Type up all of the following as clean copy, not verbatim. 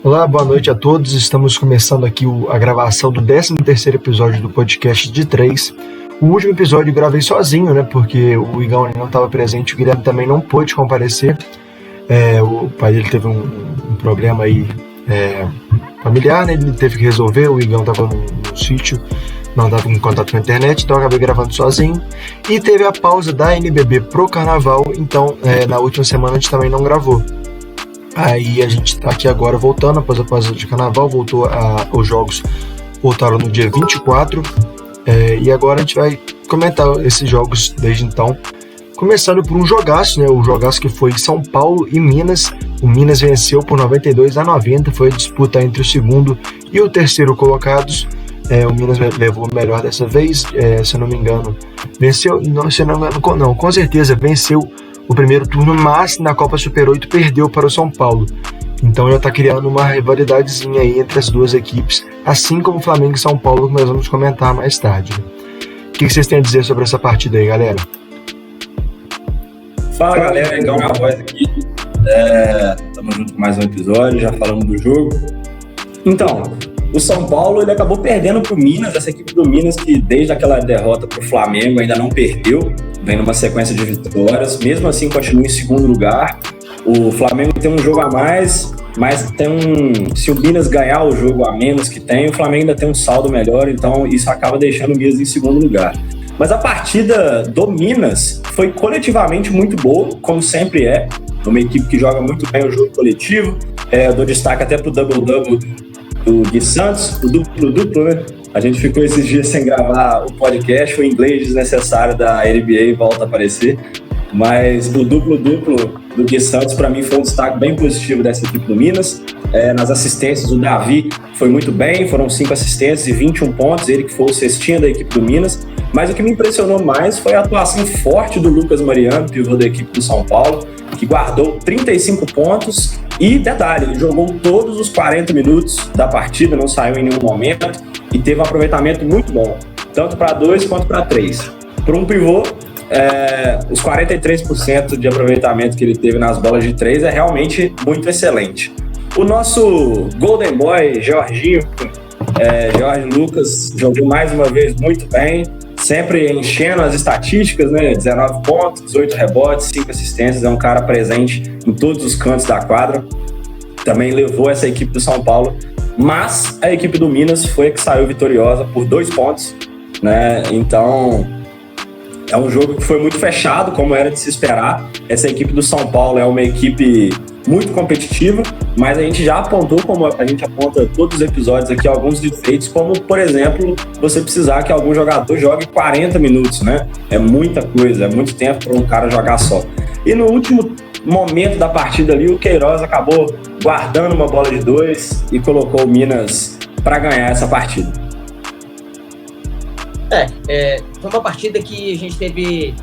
Olá, boa noite a todos. Estamos começando aqui a gravação do 13º episódio do podcast de 3. O último episódio eu gravei sozinho, né? Porque o Igão não estava presente, o Guilherme também não pôde comparecer. O pai dele teve um problema aí familiar, né? Ele teve que resolver, o Igão estava no sítio, não estava em contato com a internet, então eu acabei gravando sozinho. E teve a pausa da NBB pro Carnaval, então na última semana a gente também não gravou. Aí a gente está aqui agora voltando, após a pausa de Carnaval, os jogos voltaram no dia 24, e agora a gente vai comentar esses jogos desde então, começando por um jogaço, né? O jogaço que foi São Paulo e Minas. O Minas venceu por 92-90, foi a disputa entre o segundo e o terceiro colocados. O Minas levou o melhor dessa vez, se eu não me engano, venceu, com certeza venceu o primeiro turno, mas na Copa Super 8 perdeu para o São Paulo. Então já está criando uma rivalidadezinha aí entre as duas equipes, assim como Flamengo e São Paulo, que nós vamos comentar mais tarde. O que vocês têm a dizer sobre essa partida aí, galera? Fala, galera, então minha voz aqui. Estamos junto com mais um episódio, já falando do jogo. Então, o São Paulo ele acabou perdendo para o Minas, essa equipe do Minas que desde aquela derrota para o Flamengo ainda não perdeu, vem numa sequência de vitórias, mesmo assim continua em segundo lugar. O Flamengo tem um jogo a mais, mas se o Minas ganhar o jogo a menos que tem, o Flamengo ainda tem um saldo melhor, então isso acaba deixando o Minas em segundo lugar. Mas a partida do Minas foi coletivamente muito boa, como sempre é, uma equipe que joga muito bem o jogo coletivo. Eu dou destaque até pro double-double do Gui Santos, o duplo-duplo, né? A gente ficou esses dias sem gravar o podcast, o inglês desnecessário da NBA volta a aparecer, mas o duplo-duplo do Gui Santos, para mim, foi um destaque bem positivo dessa equipe do Minas. Nas assistências, o Davi foi muito bem, foram 5 assistências e 21 pontos, ele que foi o cestinha da equipe do Minas. Mas o que me impressionou mais foi a atuação forte do Lucas Mariano, pivô da equipe do São Paulo, que guardou 35 pontos e, detalhe, ele jogou todos os 40 minutos da partida, não saiu em nenhum momento e teve um aproveitamento muito bom, tanto para 2 quanto para 3. Para um pivô, os 43% de aproveitamento que ele teve nas bolas de 3 é realmente muito excelente. O nosso Golden Boy, Jorginho, Jorge Lucas, jogou mais uma vez muito bem, sempre enchendo as estatísticas, né? 19 pontos, 18 rebotes, 5 assistências, é um cara presente em todos os cantos da quadra. Também levou essa equipe do São Paulo, mas a equipe do Minas foi a que saiu vitoriosa por 2 pontos, né? Então, é um jogo que foi muito fechado, como era de se esperar. Essa equipe do São Paulo é uma equipe muito competitiva, mas a gente já apontou, como a gente aponta todos os episódios aqui, alguns defeitos, como, por exemplo, você precisar que algum jogador jogue 40 minutos, né? É muita coisa, é muito tempo para um cara jogar só. E no último momento da partida ali, o Queiroz acabou guardando uma bola de 2 e colocou o Minas para ganhar essa partida. Foi uma partida que a gente teve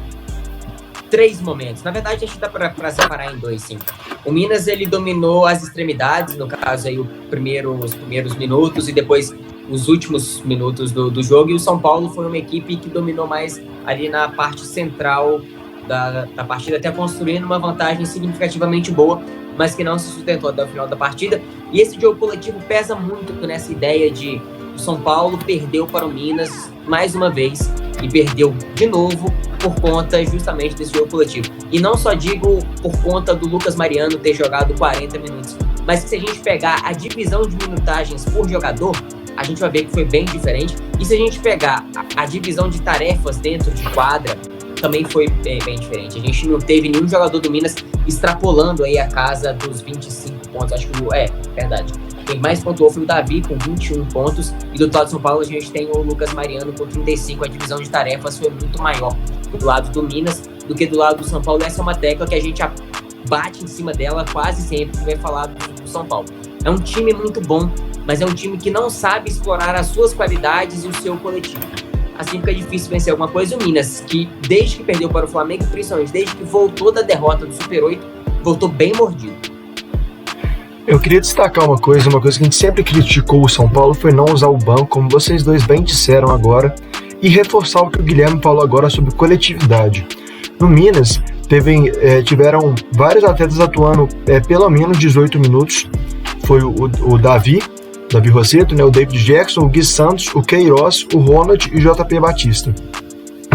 3 momentos. Na verdade, a gente dá para separar em 2, sim. O Minas, ele dominou as extremidades, no caso aí os primeiros minutos e depois os últimos minutos do jogo, e o São Paulo foi uma equipe que dominou mais ali na parte central da partida, até construindo uma vantagem significativamente boa, mas que não se sustentou até o final da partida. E esse jogo coletivo pesa muito nessa ideia de o São Paulo perdeu para o Minas mais uma vez e perdeu de novo por conta justamente desse jogo coletivo. E não só digo por conta do Lucas Mariano ter jogado 40 minutos, mas que se a gente pegar a divisão de minutagens por jogador, a gente vai ver que foi bem diferente. E se a gente pegar a divisão de tarefas dentro de quadra, também foi bem diferente. A gente não teve nenhum jogador do Minas extrapolando aí a casa dos 25 pontos. Acho que verdade. Quem mais pontuou foi o Davi, com 21 pontos. E do lado de São Paulo, a gente tem o Lucas Mariano com 35. A divisão de tarefas foi muito maior do lado do Minas do que do lado do São Paulo. Essa é uma tecla que a gente bate em cima dela quase sempre que vai falar do São Paulo. É um time muito bom, mas é um time que não sabe explorar as suas qualidades e o seu coletivo. Assim fica difícil vencer alguma coisa. O Minas, que desde que perdeu para o Flamengo, principalmente desde que voltou da derrota do Super 8, voltou bem mordido. Eu queria destacar uma coisa que a gente sempre criticou o São Paulo foi não usar o banco, como vocês dois bem disseram agora, e reforçar o que o Guilherme falou agora sobre coletividade. No Minas, tiveram vários atletas atuando pelo menos 18 minutos, foi o Davi Rossetto, né, o David Jackson, o Gui Santos, o Queiroz, o Ronald e o JP Batista.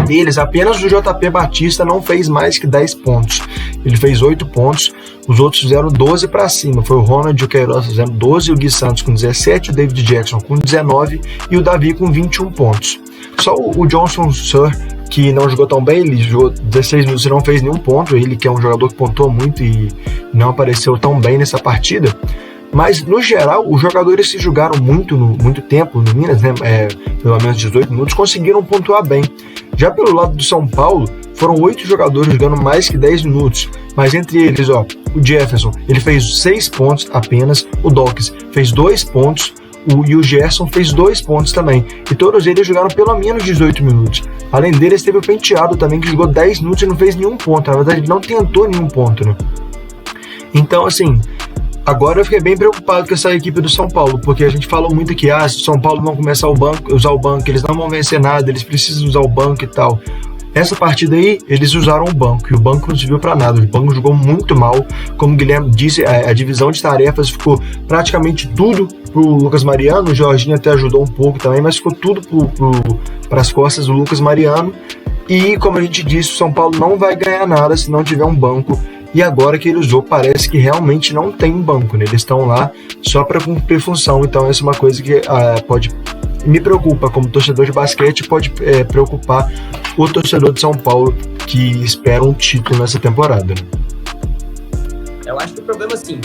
Deles, apenas o JP Batista não fez mais que 10 pontos. Ele fez 8 pontos, os outros fizeram 12 para cima. Foi o Ronald e o Queiroz fazendo 12, o Gui Santos com 17, o David Jackson com 19 e o Davi com 21 pontos. Só o Johnson Sir, que não jogou tão bem, ele jogou 16 minutos e não fez nenhum ponto. Ele que é um jogador que pontuou muito e não apareceu tão bem nessa partida. Mas, no geral, os jogadores que jogaram muito tempo no Minas, né, pelo menos 18 minutos, conseguiram pontuar bem. Já pelo lado do São Paulo, foram 8 jogadores jogando mais que 10 minutos. Mas entre eles, o Jefferson, ele fez 6 pontos apenas, o Dawkins fez 2 pontos, e o Gerson fez 2 pontos também. E todos eles jogaram pelo menos 18 minutos. Além deles, teve o Penteado também, que jogou 10 minutos e não fez nenhum ponto. Na verdade, ele não tentou nenhum ponto, né? Então, assim... Agora eu fiquei bem preocupado com essa equipe do São Paulo, porque a gente falou muito que se o São Paulo não começar a usar o banco, eles não vão vencer nada, eles precisam usar o banco e tal. Essa partida aí, eles usaram o banco, e o banco não serviu para nada. O banco jogou muito mal. Como o Guilherme disse, a divisão de tarefas ficou praticamente tudo pro Lucas Mariano. O Jorginho até ajudou um pouco também, mas ficou tudo para as costas do Lucas Mariano. E como a gente disse, o São Paulo não vai ganhar nada se não tiver um banco. E agora que ele usou, parece que realmente não tem um banco, né? Eles estão lá só para cumprir função. Então essa é uma coisa que me preocupa como torcedor de basquete, pode preocupar o torcedor de São Paulo que espera um título nessa temporada, né? Eu acho que o problema, assim,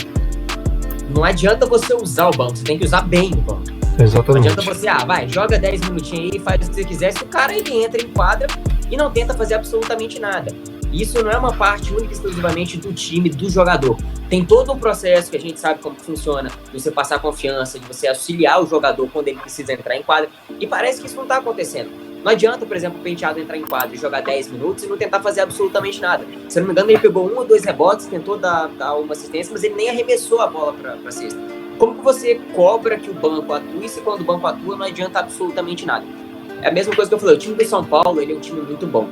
não adianta você usar o banco, você tem que usar bem o banco. Exatamente. Não adianta você, joga 10 minutinhos aí, faz o que você quiser. Se o cara ele entra em quadra e não tenta fazer absolutamente nada. Isso não é uma parte única e exclusivamente do time, do jogador. Tem todo um processo que a gente sabe como funciona, de você passar confiança, de você auxiliar o jogador quando ele precisa entrar em quadra. E parece que isso não está acontecendo. Não adianta, por exemplo, o Penteado entrar em quadra e jogar 10 minutos e não tentar fazer absolutamente nada. Se eu não me engano, ele pegou 1 ou 2 rebotes, tentou dar uma assistência, mas ele nem arremessou a bola para cesta. Como que você cobra que o banco atue se quando o banco atua não adianta absolutamente nada? É a mesma coisa que eu falei, o time do São Paulo ele é um time muito bom.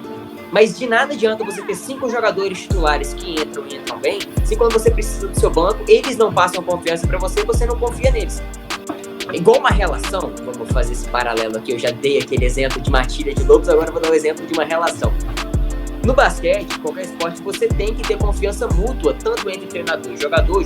Mas de nada adianta você ter 5 jogadores titulares que entram bem, se quando você precisa do seu banco, eles não passam confiança pra você e você não confia neles. É igual uma relação, vamos fazer esse paralelo aqui, eu já dei aquele exemplo de matilha de lobos, agora eu vou dar um exemplo de uma relação. No basquete, qualquer esporte, você tem que ter confiança mútua, tanto entre treinador, jogador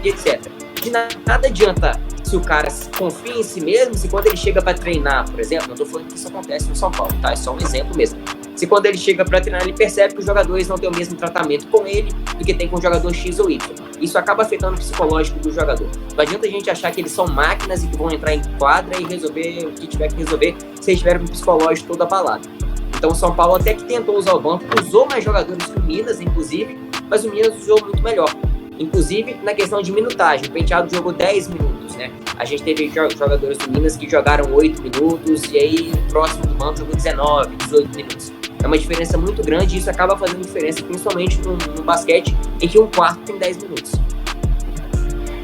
e etc. De nada adianta se o cara confia em si mesmo, se quando ele chega para treinar, por exemplo, não estou falando que isso acontece no São Paulo, tá? É só um exemplo mesmo. Se quando ele chega para treinar, ele percebe que os jogadores não têm o mesmo tratamento com ele do que tem com o jogador X ou Y. Isso acaba afetando o psicológico do jogador. Não adianta a gente achar que eles são máquinas e que vão entrar em quadra e resolver o que tiver que resolver se eles tiverem com o psicológico todo abalado. Então o São Paulo até que tentou usar o banco, usou mais jogadores que o Minas, inclusive, mas o Minas usou muito melhor. Inclusive na questão de minutagem, o Penteado jogou 10 minutos, né? A gente teve jogadores do Minas que jogaram 8 minutos e aí o próximo do banco jogou 19, 18 minutos. É uma diferença muito grande e isso acaba fazendo diferença, principalmente no basquete, em que um quarto tem 10 minutos.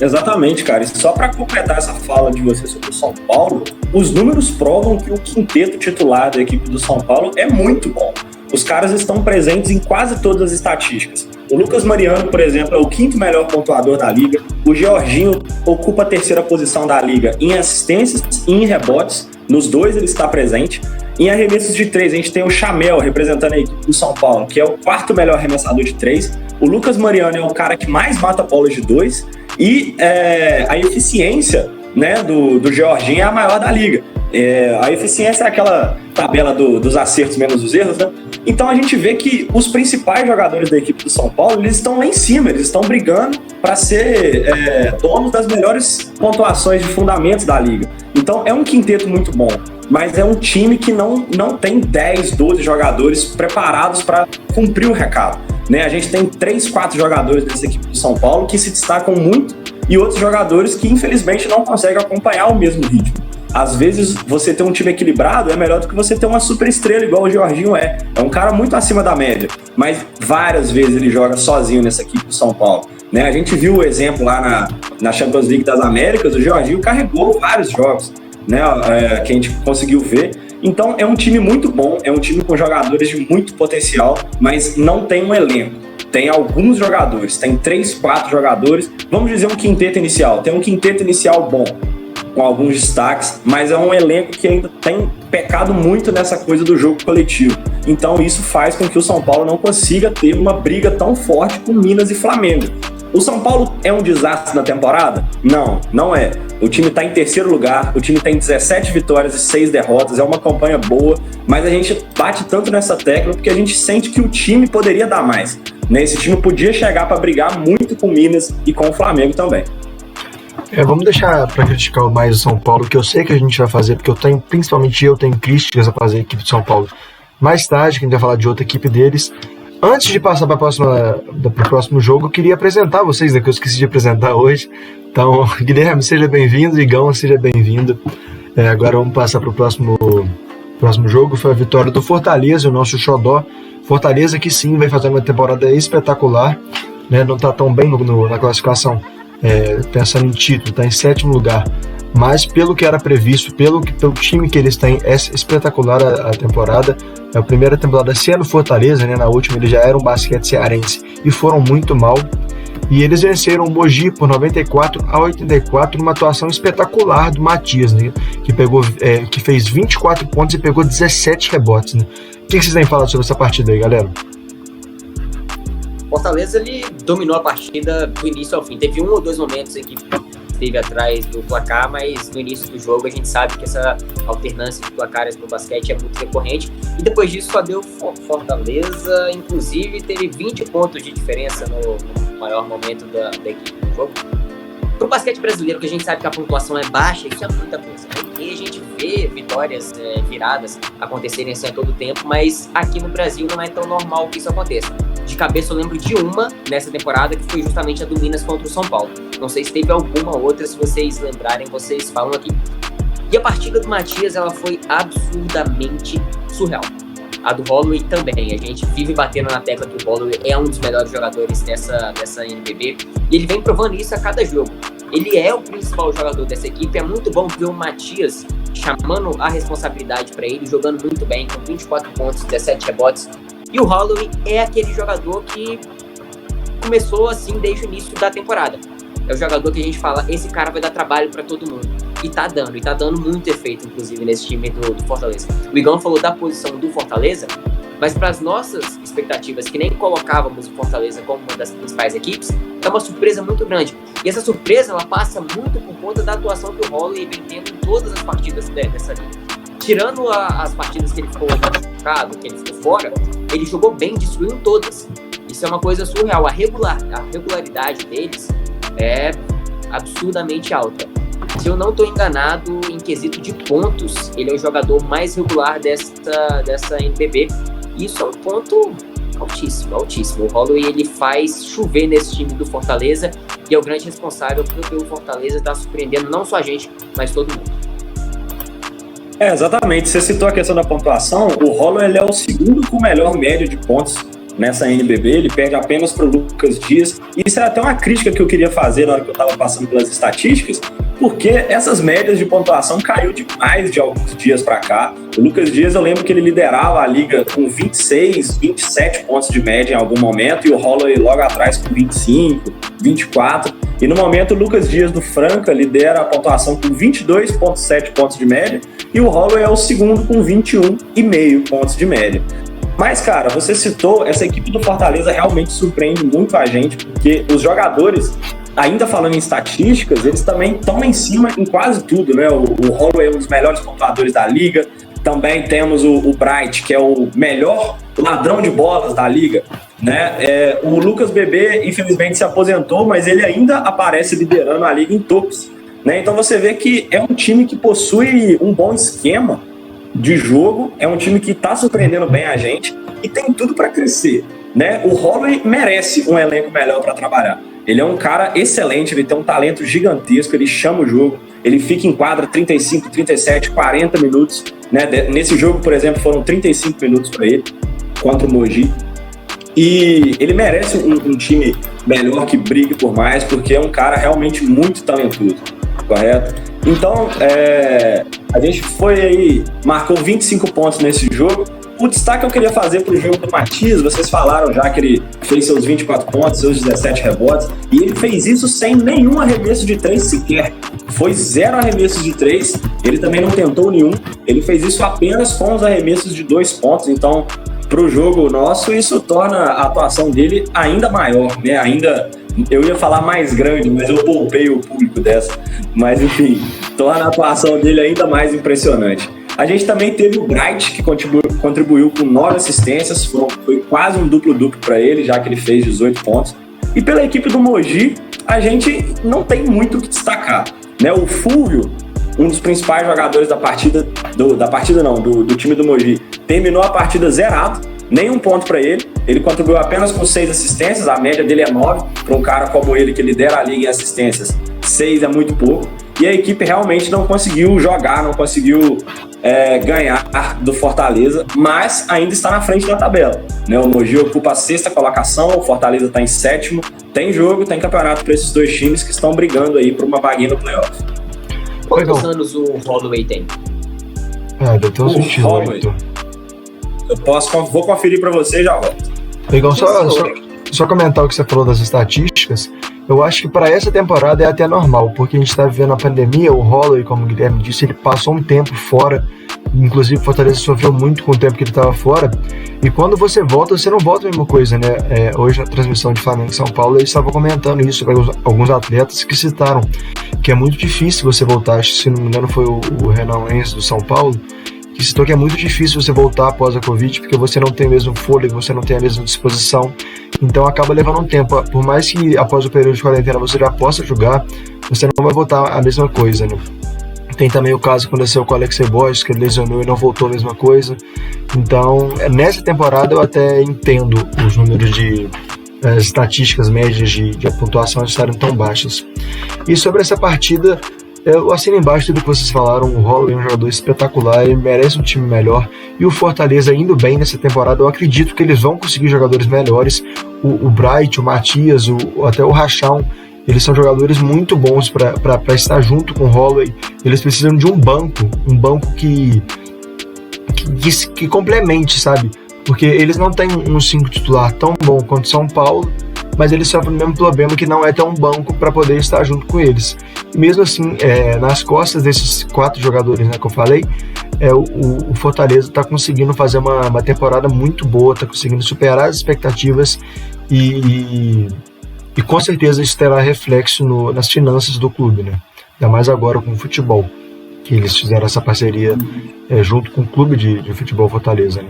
Exatamente, cara. E só para completar essa fala de você sobre o São Paulo, os números provam que o quinteto titular da equipe do São Paulo é muito bom. Os caras estão presentes em quase todas as estatísticas. O Lucas Mariano, por exemplo, é o 5º melhor pontuador da liga. O Jorginho ocupa a 3ª posição da liga em assistências e em rebotes. Nos dois ele está presente. Em arremessos de 3, a gente tem o Chamel representando a equipe do São Paulo, que é o 4º melhor arremessador de 3. O Lucas Mariano é o cara que mais mata bolas de 2. E a eficiência, né, do Jorginho é a maior da liga. A eficiência é aquela tabela dos acertos menos os erros, né? Então a gente vê que os principais jogadores da equipe do São Paulo, eles estão lá em cima, eles estão brigando para ser donos das melhores pontuações de fundamentos da liga. Então é um quinteto muito bom, mas é um time que não tem 10, 12 jogadores preparados para cumprir o recado, né? A gente tem 3, 4 jogadores dessa equipe do São Paulo que se destacam muito e outros jogadores que infelizmente não conseguem acompanhar o mesmo ritmo. Às vezes, você ter um time equilibrado é melhor do que você ter uma super estrela igual o Jorginho é. É um cara muito acima da média, mas várias vezes ele joga sozinho nessa equipe do São Paulo, né? A gente viu o exemplo lá na Champions League das Américas, o Jorginho carregou vários jogos, né? Que a gente conseguiu ver. Então, é um time muito bom, é um time com jogadores de muito potencial, mas não tem um elenco. tem alguns jogadores, tem 3, 4 jogadores, vamos dizer um quinteto inicial, tem um quinteto inicial bom, com alguns destaques, mas é um elenco que ainda tem pecado muito nessa coisa do jogo coletivo. Então isso faz com que o São Paulo não consiga ter uma briga tão forte com Minas e Flamengo. O São Paulo é um desastre na temporada? Não, não é. O time está em 3º lugar, o time tem 17 vitórias e 6 derrotas, é uma campanha boa, mas a gente bate tanto nessa tecla porque a gente sente que o time poderia dar mais, né? Esse time podia chegar para brigar muito com Minas e com o Flamengo também. Vamos deixar para criticar mais o São Paulo, que eu sei que a gente vai fazer, porque principalmente eu tenho críticas a fazer a equipe de São Paulo mais tarde, que a gente vai falar de outra equipe deles. Antes de passar para o próximo jogo, eu queria apresentar vocês, né, que eu esqueci de apresentar hoje. Então, Guilherme, seja bem-vindo, Igão, seja bem-vindo. Agora vamos passar para o próximo jogo, foi a vitória do Fortaleza, o nosso xodó. Fortaleza que sim, vai fazer uma temporada espetacular, né, não está tão bem na classificação, pensando em título, está em 7º lugar. Mas pelo que era previsto, pelo time que eles têm, é espetacular a temporada. É a primeira temporada sendo Fortaleza, né? Na última eles já eram basquete cearense e foram muito mal. E eles venceram o Mogi por 94-84 numa atuação espetacular do Matias, né? Que fez 24 pontos e pegou 17 rebotes. Né? O que vocês têm falado sobre essa partida aí, galera? Fortaleza, ele dominou a partida do início ao fim. Teve 1 ou 2 momentos em que esteve atrás do placar, mas no início do jogo a gente sabe que essa alternância de placares no basquete é muito recorrente, e depois disso só deu Fortaleza, inclusive teve 20 pontos de diferença no maior momento da equipe do jogo. Pro basquete brasileiro, que a gente sabe que a pontuação é baixa, isso é muita coisa, né? E a gente vê vitórias viradas acontecerem assim a todo tempo, mas aqui no Brasil não é tão normal que isso aconteça. De cabeça eu lembro de uma nessa temporada, que foi justamente a do Minas contra o São Paulo. Não sei se teve alguma outra, se vocês lembrarem, vocês falam aqui. E a partida do Matias, ela foi absurdamente surreal. A do Holloway também. A gente vive batendo na tecla que o Holloway é um dos melhores jogadores dessa NBB. E ele vem provando isso a cada jogo. Ele é o principal jogador dessa equipe. É muito bom ver o Matias chamando a responsabilidade para ele, jogando muito bem, com 24 pontos, 17 rebotes. E o Holloway é aquele jogador que começou assim desde o início da temporada. É o jogador que a gente fala, esse cara vai dar trabalho para todo mundo. E tá dando muito efeito, inclusive, nesse time do Fortaleza. O Igão falou da posição do Fortaleza, mas para as nossas expectativas, que nem colocávamos o Fortaleza como uma das principais equipes, é uma surpresa muito grande. E essa surpresa, ela passa muito por conta da atuação que o Holloway vem tendo em todas as partidas dessa liga. Tirando as partidas que ele ficou machucado, que ele ficou fora, ele jogou bem, destruiu todas. Isso é uma coisa surreal. A regularidade deles é absurdamente alta. Se eu não estou enganado, em quesito de pontos, ele é o jogador mais regular dessa NBB. E isso é um ponto altíssimo. O Holloway, ele faz chover nesse time do Fortaleza e é o grande responsável porque o Fortaleza está surpreendendo não só a gente, mas todo mundo. Exatamente. Você citou a questão da pontuação. O Holloway, ele é o segundo com melhor média de pontos nessa NBB, ele perde apenas para o Lucas Dias. Isso é até uma crítica que eu queria fazer na hora que eu estava passando pelas estatísticas, porque essas médias de pontuação caiu demais de alguns dias para cá. O Lucas Dias, eu lembro que ele liderava a liga com 26, 27 pontos de média em algum momento, e o Holloway logo atrás com 25, 24. E no momento o Lucas Dias do Franca lidera a pontuação com 22,7 pontos de média, e o Holloway é o segundo com 21,5 pontos de média. Mas, cara, você citou, essa equipe do Fortaleza realmente surpreende muito a gente, porque os jogadores, ainda falando em estatísticas, eles também estão lá em cima em quase tudo, né? O Holloway é um dos melhores pontuadores da liga, também temos o Bright, que é o melhor ladrão de bolas da liga, né? O Lucas Bebê, infelizmente, se aposentou, mas ele ainda aparece liderando a liga em tops, né? Então você vê que é um time que possui um bom esquema de jogo, é um time que está surpreendendo bem a gente e tem tudo para crescer, né? O Holloway merece um elenco melhor para trabalhar. Ele é um cara excelente, ele tem um talento gigantesco, ele chama o jogo, ele fica em quadra 35, 37, 40 minutos, né? Nesse jogo, por exemplo, foram 35 minutos para ele contra o Mogi. E ele merece um time melhor que brigue por mais, porque é um cara realmente muito talentoso, correto? Então, a gente foi aí, marcou 25 pontos nesse jogo, o destaque que eu queria fazer pro jogo do Matias, vocês falaram já que ele fez seus 24 pontos, seus 17 rebotes, e ele fez isso sem nenhum arremesso de 3 sequer. Foi 0 arremessos de 3, ele também não tentou nenhum, ele fez isso apenas com os arremessos de 2 pontos, então pro jogo nosso isso torna a atuação dele ainda maior, né? Ainda, eu ia falar mais grande, mas eu poupei o público dessa, mas enfim, torna a atuação dele ainda mais impressionante. A gente também teve o Bright, que contribuiu com 9 assistências, foi quase um duplo-duplo para ele, já que ele fez 18 pontos. E pela equipe do Mogi, a gente não tem muito o que destacar, né? O Fúvio, um dos principais jogadores do time do Mogi, terminou a partida zerado, nenhum ponto para ele. Ele contribuiu apenas com 6 assistências, a média dele é 9, para um cara como ele que lidera a liga em assistências, 6 é muito pouco. E a equipe realmente não conseguiu jogar, não conseguiu ganhar do Fortaleza, mas ainda está na frente da tabela, né? O Mogi ocupa a 6ª colocação, o Fortaleza está em 7º, tem jogo, tem campeonato para esses dois times que estão brigando aí por uma vaguinha no playoff. Quantos anos o Holloway tem? Deve ter uns 28. Vou conferir para você e já volto. Legal, só comentar o que você falou das estatísticas. Eu acho que para essa temporada é até normal, porque a gente está vivendo a pandemia. O Holloway, como o Guilherme disse, ele passou um tempo fora, inclusive o Fortaleza sofreu muito com o tempo que ele estava fora, e quando você volta, você não volta a mesma coisa, né? Hoje na transmissão de Flamengo e São Paulo, eles estavam comentando isso, alguns atletas que citaram que é muito difícil você voltar. Se não me engano foi o Renan Lenz do São Paulo, que citou que é muito difícil você voltar após a Covid, porque você não tem o mesmo fôlego, você não tem a mesma disposição, então acaba levando um tempo. Por mais que após o período de quarentena você já possa jogar, você não vai voltar a mesma coisa, né? Tem também o caso que aconteceu com o Alexei Borges, que ele lesionou e não voltou a mesma coisa. Então, nessa temporada eu até entendo os números de estatísticas médias de pontuação estarem tão baixas. E sobre essa partida, eu assino embaixo tudo que vocês falaram. O Holloway é um jogador espetacular, ele merece um time melhor, e o Fortaleza indo bem nessa temporada, eu acredito que eles vão conseguir jogadores melhores. O Bright, o Matias, até o Rachão, eles são jogadores muito bons para estar junto com o Holloway. Eles precisam de um banco que complemente, sabe? Porque eles não têm um 5 titular tão bom quanto São Paulo, mas eles sofrem o mesmo problema, que não é ter um banco para poder estar junto com eles. E mesmo assim, nas costas desses 4 jogadores, né, que eu falei, o Fortaleza está conseguindo fazer uma temporada muito boa, está conseguindo superar as expectativas e com certeza isso terá reflexo nas finanças do clube, né? Ainda mais agora com o futebol, que eles fizeram essa parceria junto com o clube de futebol Fortaleza, né?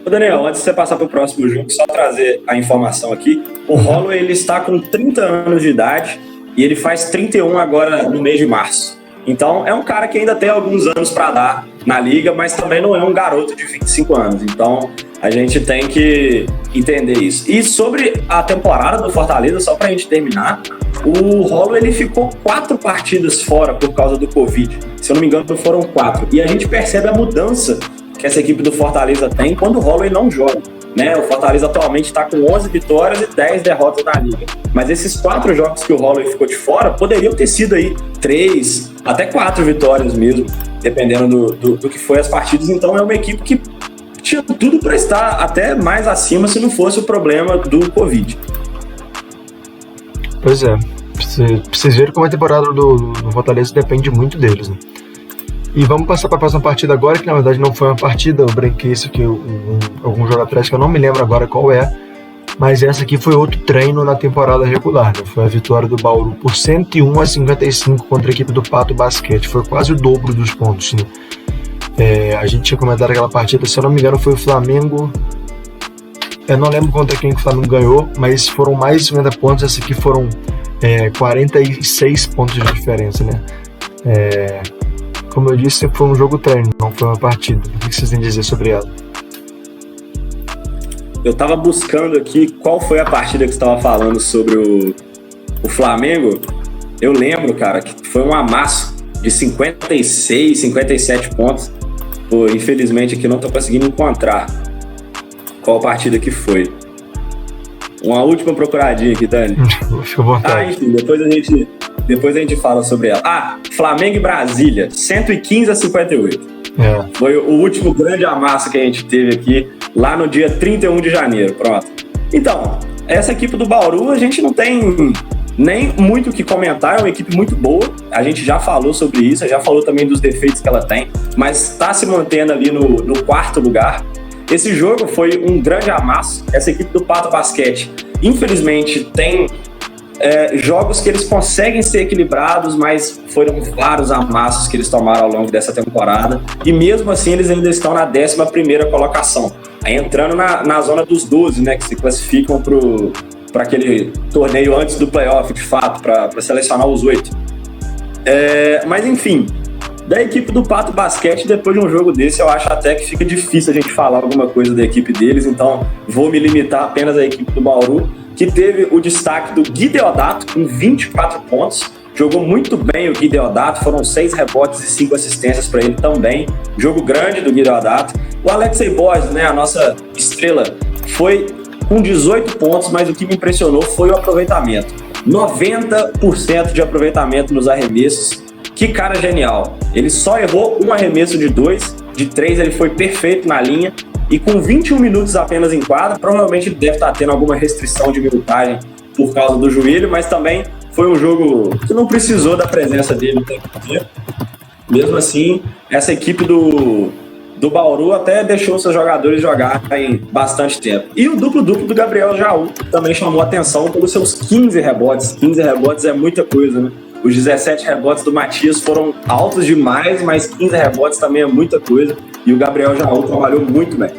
Ô Daniel, antes de você passar para o próximo jogo, só trazer a informação aqui. O Holloway, ele está com 30 anos de idade e ele faz 31 agora no mês de março. Então, é um cara que ainda tem alguns anos para dar na liga, mas também não é um garoto de 25 anos. Então, a gente tem que entender isso. E sobre a temporada do Fortaleza, só para a gente terminar, o Holloway, ele ficou 4 partidas fora por causa do Covid. Se eu não me engano, foram 4. E a gente percebe a mudança que essa equipe do Fortaleza tem quando o Holloway não joga, né? O Fortaleza atualmente está com 11 vitórias e 10 derrotas na liga. Mas esses 4 jogos que o Holloway ficou de fora poderiam ter sido aí 3, até 4 vitórias mesmo, dependendo do que foi as partidas. Então é uma equipe que tinha tudo para estar até mais acima se não fosse o problema do Covid. Pois é, vocês verem como a temporada do Fortaleza depende muito deles, né? E vamos passar para a próxima partida agora, que na verdade não foi uma partida, eu brinquei isso aqui algum jogo atrás, que eu não me lembro agora qual é, mas essa aqui foi outro treino na temporada regular, né? Foi a vitória do Bauru por 101-55 contra a equipe do Pato Basquete, foi quase o dobro dos pontos, né? A gente tinha comentado aquela partida, se eu não me engano foi o Flamengo, eu não lembro contra quem que o Flamengo ganhou, mas foram mais de 50 pontos, essa aqui foram 46 pontos de diferença, né? Como eu disse, foi um jogo treino, não foi uma partida. O que vocês têm a dizer sobre ela? Eu tava buscando aqui qual foi a partida que você estava falando sobre o Flamengo. Eu lembro, cara, que foi um amasso de 56, 57 pontos. Pô, infelizmente aqui não tô conseguindo encontrar qual partida que foi. Uma última procuradinha aqui, Dani. Fica à vontade. Enfim, depois a gente fala sobre ela. Flamengo e Brasília, 115-58. Foi o último grande amasso que a gente teve aqui, lá no dia 31 de janeiro, pronto. Então, essa equipe do Bauru, a gente não tem nem muito o que comentar, é uma equipe muito boa, a gente já falou sobre isso, já falou também dos defeitos que ela tem, mas está se mantendo ali no quarto lugar. Esse jogo foi um grande amasso. Essa equipe do Pato Basquete, infelizmente, tem jogos que eles conseguem ser equilibrados, mas foram vários amassos que eles tomaram ao longo dessa temporada, e mesmo assim eles ainda estão na 11ª colocação, aí entrando na zona dos 12, né, que se classificam para aquele torneio antes do playoff, de fato, para selecionar os 8. Mas enfim, da equipe do Pato Basquete, depois de um jogo desse, eu acho até que fica difícil a gente falar alguma coisa da equipe deles, então vou me limitar apenas à equipe do Bauru, que teve o destaque do Gui Deodato com 24 pontos. Jogou muito bem o Gui Deodato, foram 6 rebotes e 5 assistências para ele também. Jogo grande do Gui Deodato. O Alexei Borges, né, a nossa estrela, foi com 18 pontos, mas o que me impressionou foi o aproveitamento. 90% de aproveitamento nos arremessos. Que cara genial. Ele só errou um arremesso de 2, de 3 ele foi perfeito na linha. E com 21 minutos apenas em quadra, provavelmente ele deve estar tendo alguma restrição de minutagem por causa do joelho, mas também foi um jogo que não precisou da presença dele o tempo inteiro. Mesmo assim, essa equipe do Bauru até deixou seus jogadores jogarem bastante tempo. E o duplo-duplo do Gabriel Jaú também chamou atenção pelos seus 15 rebotes. 15 rebotes é muita coisa, né? Os 17 rebotes do Matias foram altos demais, mas 15 rebotes também é muita coisa. E o Gabriel Jaú trabalhou muito bem.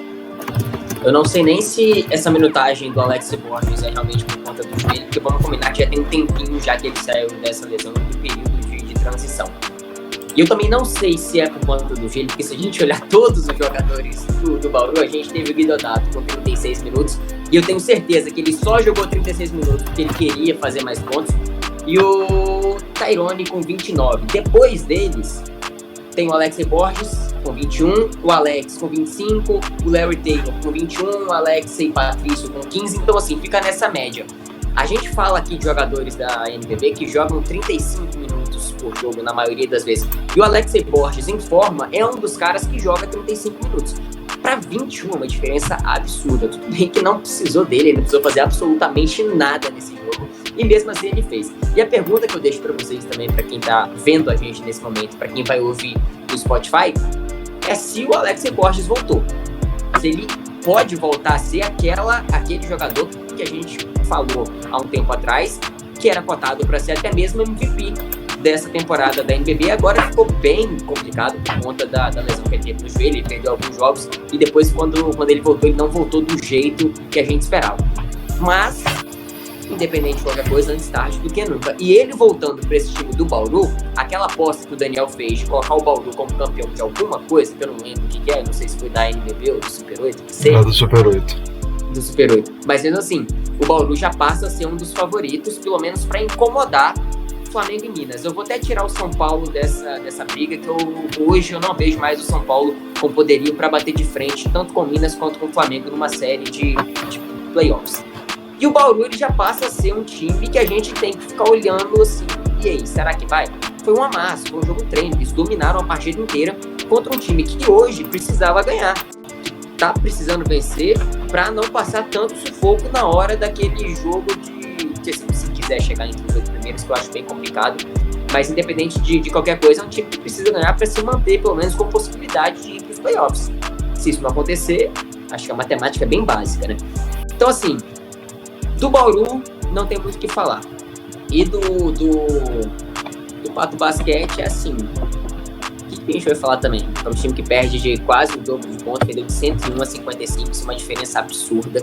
Eu não sei nem se essa minutagem do Alex Borges é realmente por conta do joelho, porque vamos combinar que já tem um tempinho já que ele saiu dessa lesão no período de transição. E eu também não sei se é por conta do joelho, porque se a gente olhar todos os jogadores do Bauru, a gente teve o Gui Deodato com 36 minutos, e eu tenho certeza que ele só jogou 36 minutos porque ele queria fazer mais pontos, e o Tyrone com 29. Depois deles, tem o Alex Borges com 21, o Alex com 25, o Larry Taylor com 21, o Alex e Patrício com 15. Então, assim, fica nessa média. A gente fala aqui de jogadores da NBB que jogam 35 minutos por jogo, na maioria das vezes. E o Alex Borges, em forma, é um dos caras que joga 35 minutos. Para 21, uma diferença absurda. Tudo bem que não precisou dele, ele não precisou fazer absolutamente nada nesse jogo. E mesmo assim ele fez. E a pergunta que eu deixo para vocês também, para quem tá vendo a gente nesse momento, para quem vai ouvir no Spotify, é se o Alex Borges voltou. Se ele pode voltar a ser aquele jogador que a gente falou há um tempo atrás, que era cotado para ser até mesmo MVP dessa temporada da NBB. Agora ficou bem complicado por conta da lesão que ele teve no joelho, ele perdeu alguns jogos e depois quando ele voltou, ele não voltou do jeito que a gente esperava. Mas, independente de qualquer coisa, antes tarde do que nunca. E ele voltando para esse time do Bauru, aquela aposta que o Daniel fez de colocar o Bauru como campeão de alguma coisa, que eu não lembro o que é, não sei se foi da NBB ou do Super 8, Não, do Super 8. Do Super 8. Mas mesmo assim, o Bauru já passa a ser um dos favoritos, pelo menos para incomodar Flamengo e Minas. Eu vou até tirar o São Paulo dessa briga, que hoje eu não vejo mais o São Paulo com poderio para bater de frente, tanto com Minas quanto com o Flamengo, numa série de playoffs. E o Bauru ele já passa a ser um time que a gente tem que ficar olhando assim, e aí, será que vai? Foi um amasso, foi um jogo treino, eles dominaram a partida inteira contra um time que hoje precisava ganhar, que tá precisando vencer para não passar tanto sufoco na hora daquele jogo de se quiser chegar entre os 8 primeiros, que eu acho bem complicado, mas independente de qualquer coisa, é um time que precisa ganhar para se manter, pelo menos com possibilidade de ir para os playoffs. Se isso não acontecer, acho que a matemática é bem básica, né? Então assim, do Bauru não tem muito o que falar. E do Pato Basquete é assim. O que a gente vai falar também? É um time que perde de quase o dobro de pontos, perdeu de 101 a 55, isso é uma diferença absurda.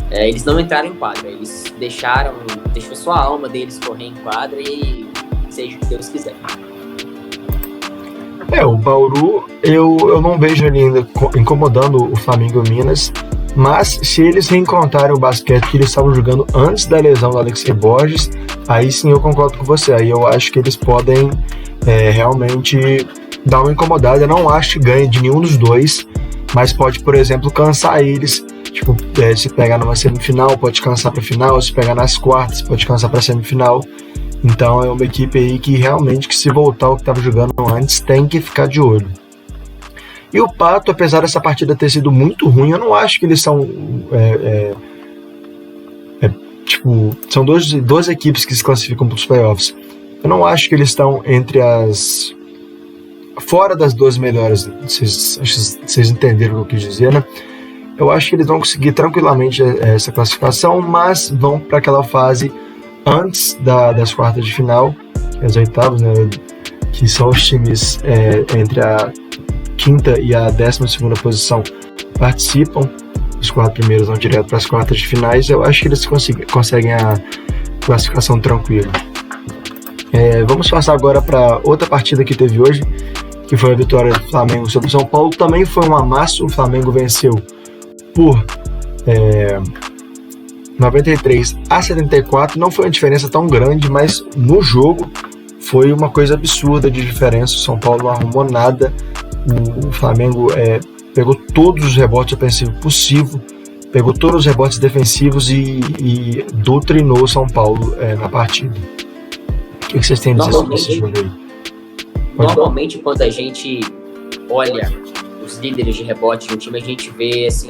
Eles não entraram em quadra, eles deixou sua alma deles correr em quadra e seja o que Deus quiser. O Bauru, eu não vejo ele ainda incomodando o Flamengo e o Minas. Mas se eles reencontrarem o basquete que eles estavam jogando antes da lesão do Alexei Borges, aí sim eu concordo com você. Aí eu acho que eles podem realmente dar uma incomodada. Eu não acho que ganhe de nenhum dos dois, mas pode, por exemplo, cansar eles. Tipo, se pegar numa semifinal, pode cansar para final. Se pegar nas quartas, pode cansar para semifinal. Então é uma equipe aí que realmente, que se voltar ao que estava jogando antes, tem que ficar de olho. E o Pato, apesar dessa partida ter sido muito ruim, eu não acho que eles são são duas equipes que se classificam para os playoffs. Eu não acho que eles estão fora das duas melhores. Vocês entenderam o que eu quis dizer, né? Eu acho que eles vão conseguir tranquilamente essa classificação, mas vão para aquela fase antes das quartas de final, as oitavas, né? Que são os times entre a quinta e a 12ª posição participam. Os 4 primeiros vão direto para as quartas de finais. Eu acho que eles conseguem a classificação tranquila. Vamos passar agora para outra partida que teve hoje, que foi a vitória do Flamengo sobre o São Paulo. Também foi um amasso. O Flamengo venceu por 93-74. Não foi uma diferença tão grande, mas no jogo foi uma coisa absurda de diferença. O São Paulo não arrumou nada. O Flamengo pegou todos os rebotes ofensivos possíveis, pegou todos os rebotes defensivos e doutrinou o São Paulo na partida. O que vocês têm a dizer sobre esse jogo aí? Normalmente, quando a gente olha os líderes de rebote no time, a gente vê assim,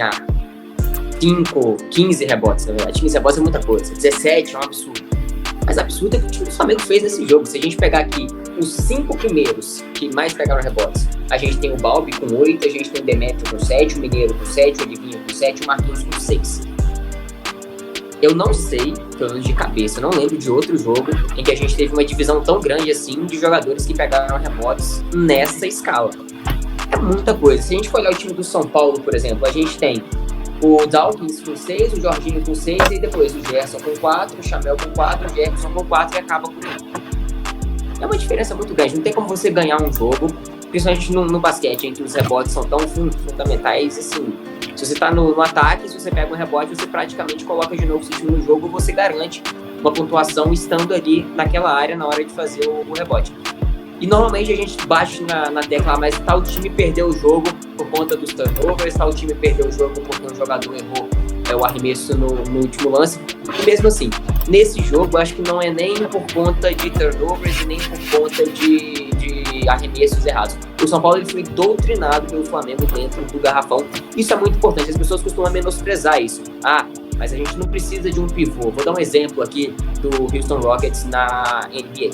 15 rebotes, na verdade. 15 rebotes é muita coisa. 17 é um absurdo. Mas absurdo é o que o time do Flamengo fez nesse jogo. Se a gente pegar aqui os 5 primeiros que mais pegaram rebotes, a gente tem o Balbi com 8, a gente tem o Demetrio com 7, o Mineiro com 7, o Olivinho com 7 e o Marquinhos com 6. Eu não sei, pelo menos de cabeça, eu não lembro de outro jogo em que a gente teve uma divisão tão grande assim de jogadores que pegaram rebotes nessa escala. É muita coisa. Se a gente for olhar o time do São Paulo, por exemplo, a gente tem o Dawkins com 6, o Jorginho com 6 e depois o Gerson com 4, o Chamel com 4, o Jefferson com 4 e acaba com 1. É uma diferença muito grande. Não tem como você ganhar um jogo, principalmente no basquete, em que os rebotes são tão fundamentais. Assim, se você está no ataque, se você pega um rebote, você praticamente coloca de novo o seu time no jogo, você garante uma pontuação estando ali naquela área na hora de fazer o rebote. E normalmente a gente bate na tecla, mas tal time perdeu o jogo por conta dos turnovers, tal time perdeu o jogo porque um jogador errou o arremesso no último lance. E mesmo assim, nesse jogo, acho que não é nem por conta de turnovers e nem por conta de arremessos errados. O São Paulo ele foi doutrinado pelo Flamengo dentro do garrafão. Isso é muito importante, as pessoas costumam menosprezar isso. Mas a gente não precisa de um pivô. Vou dar um exemplo aqui do Houston Rockets na NBA.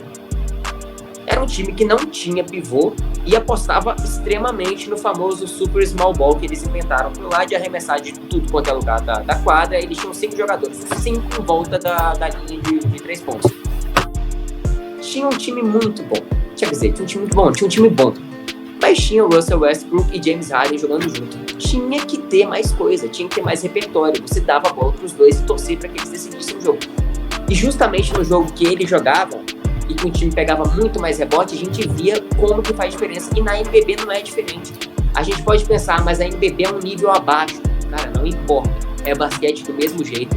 Era um time que não tinha pivô e apostava extremamente no famoso super small ball que eles inventaram por lá, de arremessar de tudo quanto é lugar da quadra. Eles tinham 5 jogadores, 5 em volta da linha de 3 pontos. Tinha um time muito bom. Quer dizer, tinha um time muito bom, tinha um time bom. Mas tinha o Russell Westbrook e James Harden jogando junto. Tinha que ter mais coisa, tinha que ter mais repertório. Você dava a bola para os dois e torcia para que eles decidissem o jogo. E justamente no jogo que eles jogavam, e que o time pegava muito mais rebote, a gente via como que faz diferença. E na NBB não é diferente. A gente pode pensar, mas a NBB é um nível abaixo. Cara, não importa. É basquete do mesmo jeito.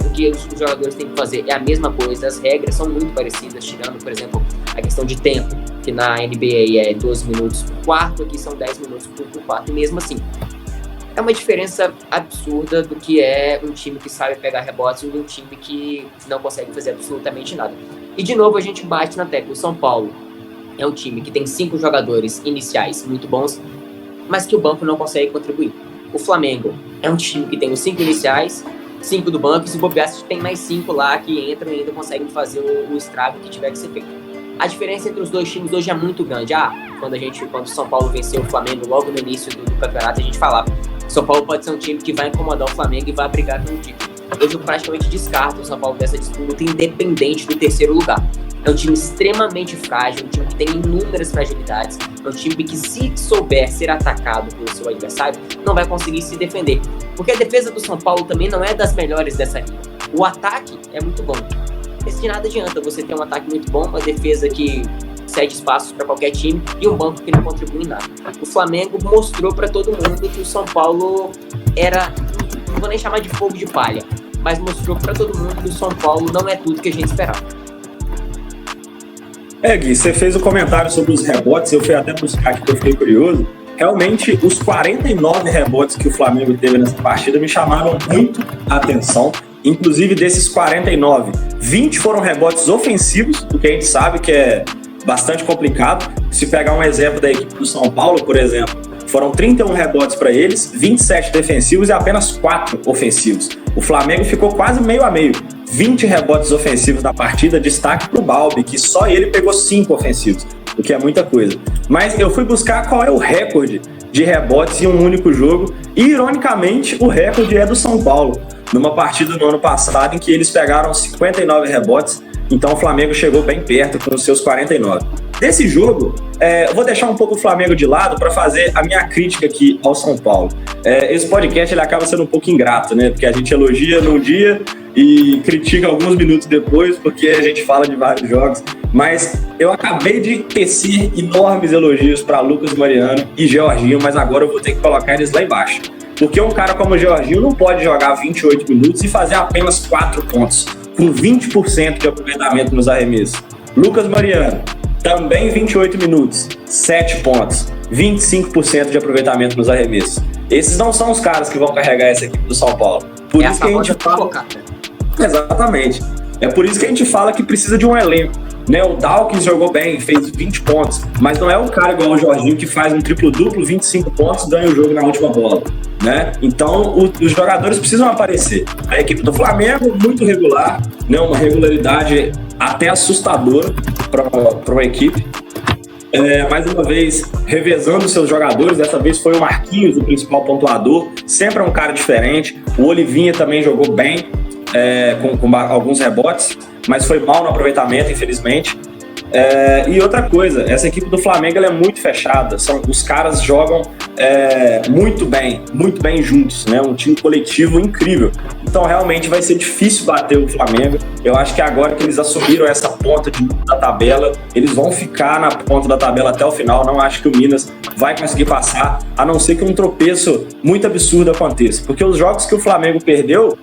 O que os jogadores têm que fazer é a mesma coisa. As regras são muito parecidas, tirando, por exemplo, a questão de tempo, que na NBA é 12 minutos por quarto, aqui são 10 minutos por quarto. E mesmo assim, é uma diferença absurda do que é um time que sabe pegar rebotes e um time que não consegue fazer absolutamente nada. E de novo a gente bate na tecla. O São Paulo é um time que tem 5 jogadores iniciais muito bons, mas que o banco não consegue contribuir. O Flamengo é um time que tem os 5 iniciais, 5 do banco, e se bobear, tem mais 5 lá que entram e ainda conseguem fazer o estrago que tiver que ser feito. A diferença entre os dois times hoje é muito grande. Quando o São Paulo venceu o Flamengo logo no início do campeonato, a gente falava: São Paulo pode ser um time que vai incomodar o Flamengo e vai brigar pelo título. Hoje eu praticamente descarto o São Paulo dessa disputa, independente do terceiro lugar. É um time extremamente frágil, um time que tem inúmeras fragilidades, é um time que, se souber ser atacado pelo seu adversário, não vai conseguir se defender. Porque a defesa do São Paulo também não é das melhores dessa liga. O ataque é muito bom, mas de nada adianta você ter um ataque muito bom, uma defesa que cede espaços para qualquer time e um banco que não contribui em nada. O Flamengo mostrou para todo mundo que o São Paulo era, não vou nem chamar de fogo de palha, mas mostrou para todo mundo que o São Paulo não é tudo que a gente esperava. Gui, você fez o comentário sobre os rebotes, eu fui até buscar aqui, que eu fiquei curioso. Realmente, os 49 rebotes que o Flamengo teve nessa partida me chamaram muito a atenção. Inclusive, desses 49, 20 foram rebotes ofensivos, o que a gente sabe que é bastante complicado. Se pegar um exemplo da equipe do São Paulo, por exemplo, Foram 31 rebotes para eles, 27 defensivos e apenas 4 ofensivos. O Flamengo ficou quase meio a meio. 20 rebotes ofensivos na partida, destaque para o Balbi, que só ele pegou 5 ofensivos, o que é muita coisa. Mas eu fui buscar qual é o recorde de rebotes em um único jogo, e ironicamente o recorde é do São Paulo, numa partida no ano passado em que eles pegaram 59 rebotes, então o Flamengo chegou bem perto com os seus 49. Desse jogo, eu vou deixar um pouco o Flamengo de lado para fazer a minha crítica aqui ao São Paulo. Esse podcast ele acaba sendo um pouco ingrato, né? Porque a gente elogia num dia e critica alguns minutos depois, porque a gente fala de vários jogos. Mas eu acabei de tecer enormes elogios para Lucas Mariano e Jorginho, mas agora eu vou ter que colocar eles lá embaixo. Porque um cara como o Jorginho não pode jogar 28 minutos e fazer apenas 4 pontos, com 20% de aproveitamento nos arremessos. Lucas Mariano, também 28 minutos, 7 pontos, 25% de aproveitamento nos arremessos. Esses não são os caras que vão carregar essa equipe do São Paulo. Por isso que a gente fala... Exatamente. É por isso que a gente fala que precisa de um elenco. Né? O Dawkins jogou bem, fez 20 pontos, mas não é um cara igual o Jorginho que faz um triplo-duplo, 25 pontos, ganha o jogo na última bola. Né? Então, os jogadores precisam aparecer. A equipe do Flamengo, muito regular, né? Uma regularidade até assustadora para uma equipe. Mais uma vez, revezando seus jogadores. Dessa vez foi o Marquinhos, o principal pontuador. Sempre é um cara diferente. O Olivinha também jogou bem, com alguns rebotes, mas foi mal no aproveitamento, infelizmente. E outra coisa, essa equipe do Flamengo ela é muito fechada. Os caras jogam muito bem juntos, né? Um time coletivo incrível. Então realmente vai ser difícil bater o Flamengo. Eu acho que agora que eles assumiram essa ponta da tabela, eles vão ficar na ponta da tabela até o final. Não acho que o Minas vai conseguir passar, a não ser que um tropeço muito absurdo aconteça. Porque os jogos que o Flamengo perdeu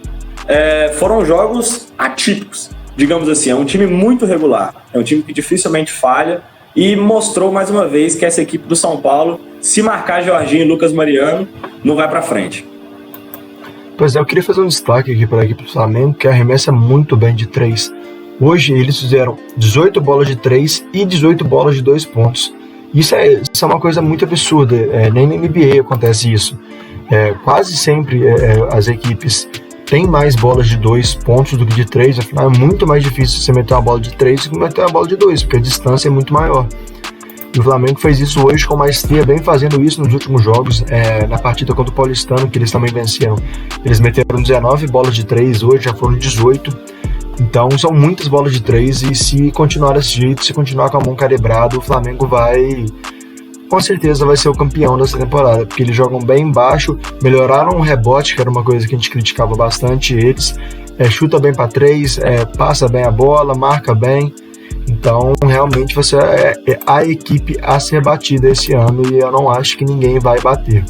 foram jogos atípicos. Digamos assim, é um time muito regular, é um time que dificilmente falha e mostrou mais uma vez que essa equipe do São Paulo, se marcar Jorginho e Lucas Mariano, não vai para frente. Pois é, eu queria fazer um destaque aqui para a equipe do Flamengo, que arremessa muito bem de 3. Hoje eles fizeram 18 bolas de 3 e 18 bolas de 2 pontos. Isso é uma coisa muito absurda, nem na NBA acontece isso. Quase sempre as equipes tem mais bolas de 2 pontos do que de 3, afinal é muito mais difícil você meter uma bola de 3 do que meter uma bola de 2, porque a distância é muito maior. E o Flamengo fez isso hoje com maestria, bem fazendo isso nos últimos jogos, na partida contra o Paulistano, que eles também venceram. Eles meteram 19 bolas de 3, hoje já foram 18, então são muitas bolas de 3, e se continuar desse jeito, se continuar com a mão calibrada, o Flamengo com certeza vai ser o campeão dessa temporada, porque eles jogam bem embaixo, melhoraram o rebote, que era uma coisa que a gente criticava bastante eles, chuta bem para 3, passa bem a bola, marca bem, então realmente você é a equipe a ser batida esse ano, e eu não acho que ninguém vai bater.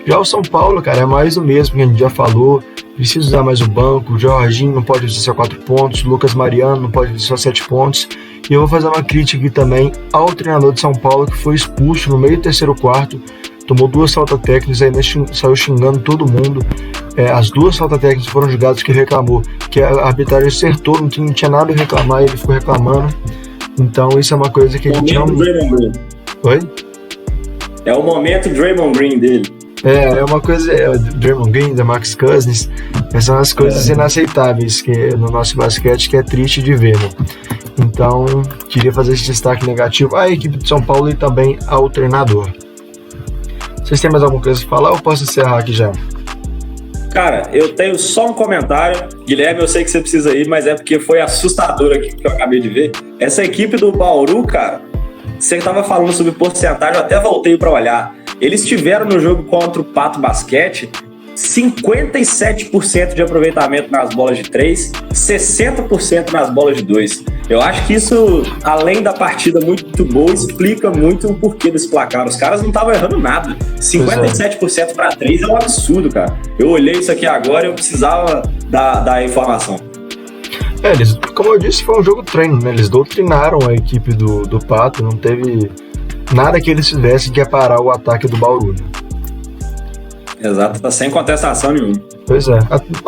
Já o São Paulo, cara, é mais o mesmo que a gente já falou, precisa usar mais o banco, o Jorginho não pode fazer só 4 pontos, o Lucas Mariano não pode fazer só 7 pontos, e eu vou fazer uma crítica aqui também ao treinador de São Paulo, que foi expulso no meio do terceiro quarto, tomou 2 faltas técnicas, ainda saiu xingando todo mundo. As 2 faltas técnicas foram julgadas que ele reclamou, que a arbitragem acertou, não tinha nada a reclamar, ele ficou reclamando. Então isso é uma coisa que a gente não... Oi? É o momento Draymond Green dele. É uma coisa, Draymond Green, Max Cousins, são as coisas inaceitáveis que no nosso basquete, que é triste de ver, né? Então, queria fazer esse destaque negativo à equipe de São Paulo e também ao treinador. Vocês têm mais alguma coisa para falar ou posso encerrar aqui já? Cara, eu tenho só um comentário. Guilherme, eu sei que você precisa ir, mas é porque foi assustador aqui que eu acabei de ver. Essa equipe do Bauru, cara, você estava falando sobre porcentagem, eu até voltei para olhar. Eles tiveram no jogo contra o Pato Basquete 57% de aproveitamento nas bolas de 3, 60% nas bolas de 2. Eu acho que isso, além da partida muito boa, explica muito o porquê desse placar. Os caras não estavam errando nada. 57% para 3 é um absurdo, cara. Eu olhei isso aqui agora e eu precisava da informação. Como eu disse, foi um jogo treino, né? Eles doutrinaram a equipe do Pato, não teve nada que eles fizessem que ia parar o ataque do Bauru. Exato, tá sem contestação nenhuma. Pois é.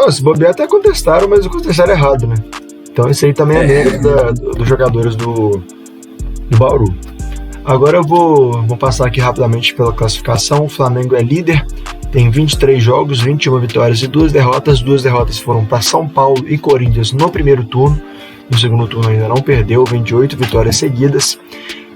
Se bobear até contestaram, mas contestaram errado, né? Então isso aí também é mérito dos jogadores do Bauru. Agora eu vou passar aqui rapidamente pela classificação. O Flamengo é líder, tem 23 jogos, 21 vitórias e 2 derrotas. 2 derrotas foram para São Paulo e Corinthians no primeiro turno. No segundo turno ainda não perdeu, 28 vitórias seguidas.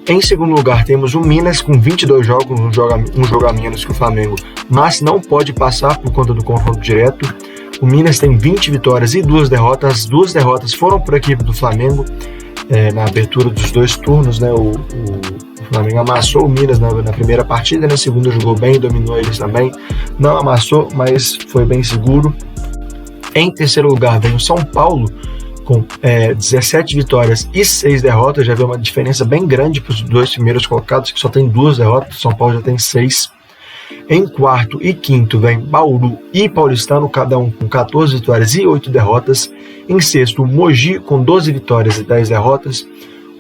Em segundo lugar temos o Minas com 22 jogos, um jogo a menos que o Flamengo, mas não pode passar por conta do confronto direto. O Minas tem 20 vitórias e 2 derrotas. As 2 derrotas foram para a equipe do Flamengo na abertura dos 2 turnos, né? O Flamengo amassou o Minas na primeira partida, na segunda jogou bem, dominou eles também. Não amassou, mas foi bem seguro. Em terceiro lugar vem o São Paulo, com 17 vitórias e 6 derrotas. Já vê uma diferença bem grande para os 2 primeiros colocados, que só tem 2 derrotas. O São Paulo já tem 6. Em quarto e quinto vem Bauru e Paulistano, cada um com 14 vitórias e 8 derrotas. Em sexto, o Mogi com 12 vitórias e 10 derrotas.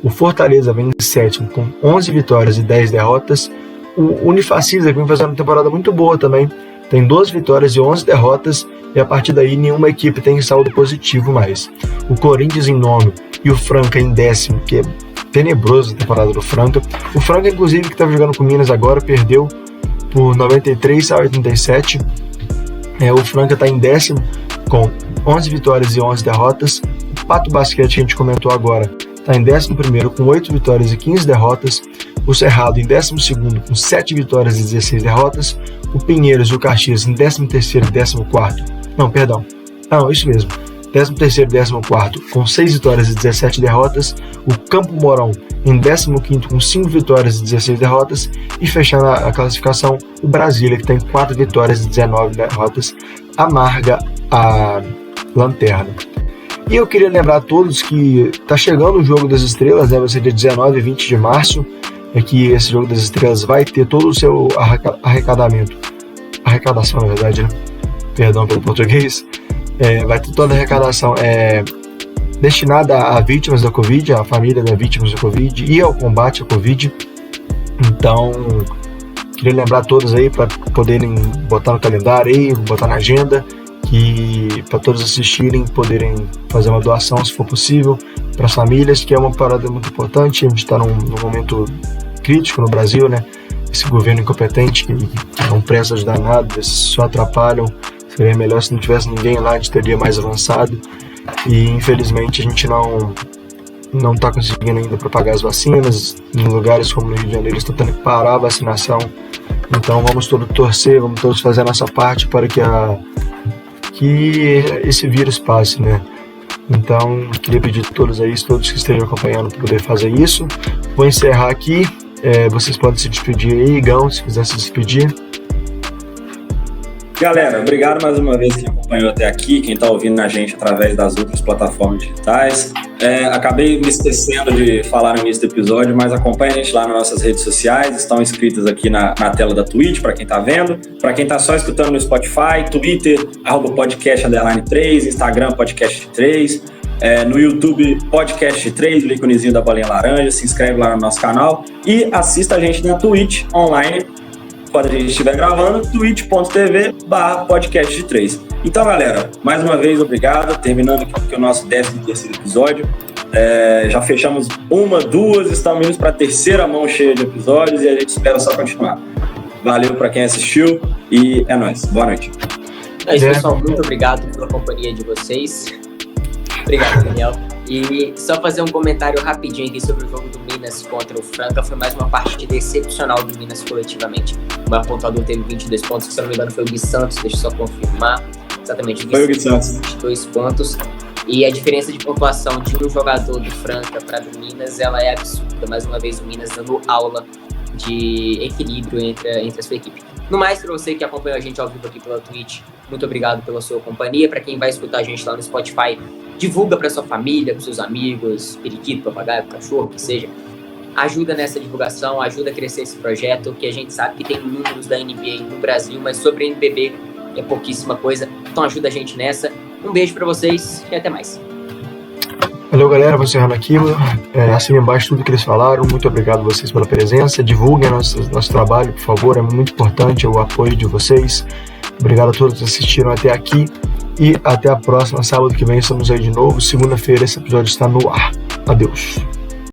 O Fortaleza vem em sétimo com 11 vitórias e 10 derrotas. O Unifacisa, que vem fazendo uma temporada muito boa também, tem 12 vitórias e 11 derrotas. E a partir daí nenhuma equipe tem saldo positivo mais. O Corinthians em nono e o Franca em décimo, que é tenebroso a temporada do Franca. O Franca, inclusive, que estava jogando com o Minas agora, perdeu por 93 a 87. O Franca está em décimo com 11 vitórias e 11 derrotas. O Pato Basquete, que a gente comentou agora, está em 11º com 8 vitórias e 15 derrotas. O Cerrado em 12º com 7 vitórias e 16 derrotas. O Pinheiros e o Caxias em 13º e 14º. Isso mesmo. 13º e 14º com 6 vitórias e 17 derrotas. O Campo Mourão em 15º com 5 vitórias e 16 derrotas. E fechando a classificação, o Brasília, que tem 4 vitórias e 19 derrotas, amarga a lanterna. E eu queria lembrar a todos que está chegando o Jogo das Estrelas, vai ser dia 19 e 20 de março, que esse Jogo das Estrelas vai ter todo o seu arrecadação, na verdade, né? Perdão pelo português. Vai ter toda a arrecadação destinada a vítimas da Covid, a família das vítimas da Covid e ao combate à Covid. Então, queria lembrar a todos aí para poderem botar no calendário aí, botar na agenda, que para todos assistirem, poderem fazer uma doação, se for possível, para as famílias, que é uma parada muito importante. A gente está num momento crítico no Brasil, né? Esse governo incompetente que não presta ajudar nada, só atrapalham. Seria melhor se não tivesse ninguém lá, a gente teria mais avançado. E infelizmente a gente não está conseguindo ainda propagar as vacinas. Em lugares como no Rio de Janeiro estão tendo que parar a vacinação. Então vamos todos torcer, vamos todos fazer a nossa parte para que esse vírus passe, né? Então queria pedir a todos que estejam acompanhando para poder fazer isso. Vou encerrar aqui. Vocês podem se despedir aí, Igão, se quiser se despedir. Galera, obrigado mais uma vez quem acompanhou até aqui, quem está ouvindo a gente através das outras plataformas digitais. Acabei me esquecendo de falar no início do episódio, mas acompanhe a gente lá nas nossas redes sociais, estão inscritas aqui na tela da Twitch, para quem está vendo. Para quem está só escutando no Spotify, Twitter, @podcast_3, Instagram, podcast3, no YouTube, podcast3, o íconezinho da bolinha laranja, se inscreve lá no nosso canal e assista a gente na Twitch online, quando a gente estiver gravando, twitch.tv/podcast3. Então, galera, mais uma vez, obrigado. Terminando aqui o nosso 13º episódio. Já fechamos 1, 2, estamos indo para a terceira mão cheia de episódios e a gente espera só continuar. Valeu para quem assistiu e é nóis. Boa noite. É isso, pessoal. Muito obrigado pela companhia de vocês. Obrigado, Daniel. E só fazer um comentário rapidinho aqui sobre o jogo do Minas contra o Franca. Foi mais uma partida excepcional do Minas coletivamente. O maior pontuador teve 22 pontos, que se não me engano foi o Gui Santos, deixa eu só confirmar. Exatamente, foi o Gui Santos. 22 pontos. E a diferença de pontuação de um jogador do Franca para do Minas, ela é absurda. Mais uma vez o Minas dando aula de equilíbrio entre a sua equipe. No mais, para você que acompanha a gente ao vivo aqui pela Twitch, muito obrigado pela sua companhia. Para quem vai escutar a gente lá no Spotify, divulga para sua família, para seus amigos, periquito, papagaio, cachorro, que seja. Ajuda nessa divulgação, ajuda a crescer esse projeto, que a gente sabe que tem números da NBA no Brasil, mas sobre NBB é pouquíssima coisa. Então ajuda a gente nessa. Um beijo para vocês e até mais. Valeu, galera. Vou encerrando aqui. Assinem embaixo tudo que eles falaram. Muito obrigado a vocês pela presença. Divulguem nosso trabalho, por favor. É muito importante o apoio de vocês. Obrigado a todos que assistiram até aqui. E até a próxima. Sábado que vem estamos aí de novo. Segunda-feira esse episódio está no ar. Adeus.